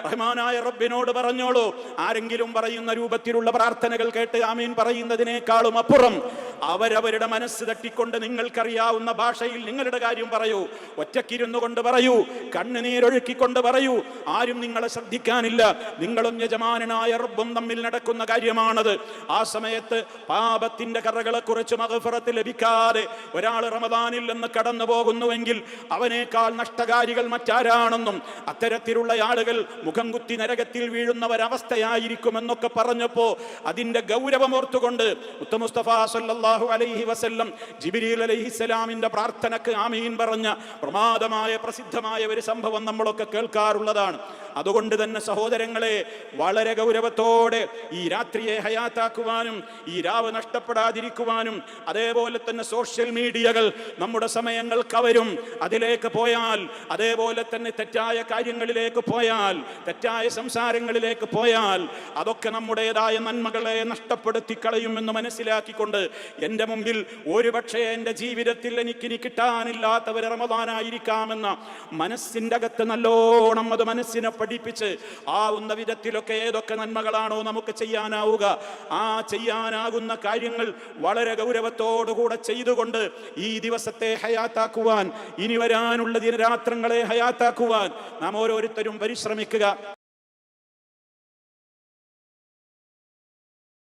റഹ്മാനായ റബ്ബിനോട് പറഞ്ഞോളൂ. ആരെങ്കിലും പറയുന്ന രൂപത്തിലുള്ള പ്രാർത്ഥനകൾ കേട്ട് ആമീൻ പറയുന്നതിനേക്കാളും അപ്പുറം അവരവരുടെ മനസ്സ് തട്ടിക്കൊണ്ട് നിങ്ങൾക്കറിയാവുന്ന ഭാഷയിൽ നിങ്ങളുടെ കാര്യം പറയൂ. ഒറ്റക്കിരുന്നു കൊണ്ട് പറയൂ, കണ്ണുനീരൊഴുക്കിക്കൊണ്ട് പറയൂ. ആരും നിങ്ങളെ ശ്രദ്ധിക്കാനില്ല. നിങ്ങളും യജമാനനായ റബ്ബും തമ്മിൽ നടക്കുന്ന കാര്യമാണത്. ആ സമയത്ത് പാപത്തിന്റെ കറകളെ കുറിച്ച് മഗ്ഫിറത്ത് ലഭിക്കാതെ ഒരാൾ റമദാനിൽ നിന്ന് കടന്നു പോകുന്നുവെങ്കിൽ അവനേക്കാൾ നഷ്ടകാരികൾ മറ്റാരാണെന്നും അത്തരത്തിലുള്ള ആളുകൾ മുഖം കുത്തി നരകത്തിൽ വീഴുന്നവരവസ്ഥയായിരിക്കുമെന്നൊക്കെ പറഞ്ഞപ്പോ അതിന്റെ ഗൗരവമോർത്തുകൊണ്ട് മുസ്തഫ സല്ലല്ലാഹു അലൈഹി വസല്ലം ജിബ്രീൽ അലൈഹിസ്സലാമിന്റെ പ്രാർത്ഥനക്ക് ആമീൻ പറഞ്ഞ പ്രമാദമായ പ്രസിദ്ധമായ ഒരു സംഭവം നമ്മളൊക്കെ കേൾക്കാറുള്ളതാണ്. അതുകൊണ്ട് തന്നെ സഹോദരങ്ങളെ, വളരെ ഗൗരവത്തോടെ ഈ രാത്രിയെ ഹയാത്താക്കുവാനും ഈ രാവ് നഷ്ടപ്പെടാതിരിക്കുവാനും, അതേപോലെ തന്നെ സോഷ്യൽ മീഡിയകൾ നമ്മുടെ സമയങ്ങൾ കവരും. അതിലേക്ക് പോയാൽ, അതേപോലെ തന്നെ തെറ്റായ കാര്യങ്ങളിലേക്ക് പോയാൽ, തെറ്റായ സംസാരങ്ങളിലേക്ക് പോയാൽ അതൊക്കെ നമ്മുടേതായ നന്മകളെ നഷ്ടപ്പെടുത്തി കളയുമെന്ന് മനസ്സിലാക്കിക്കൊണ്ട് എൻ്റെ മുമ്പിൽ ഒരുപക്ഷെ എൻ്റെ ജീവിതത്തിൽ എനിക്കിനി കിട്ടാനില്ലാത്ത ഒരു റമദാനായിരിക്കാമെന്ന മനസ്സിൻ്റെ അകത്ത് നല്ലോണം അത് മനസ്സിനെ പഠിപ്പിച്ച് ആവുന്ന വിധത്തിലൊക്കെ ഏതൊക്കെ നന്മകളാണോ നമുക്ക് ചെയ്യാനാവുക ആ ചെയ്യാനാകുന്ന കാര്യങ്ങൾ വളരെ ഗൗരവത്തോടുകൂടെ ചെയ്തുകൊണ്ട് ഈ ദിവസത്തെ ഹയാത്താക്കുവാൻ, ഇനി വരാനുള്ള ദിനരാത്രങ്ങളെ ഹയാത്താക്കുവാൻ നാം ഓരോരുത്തരും പരിശ്രമിക്കുക.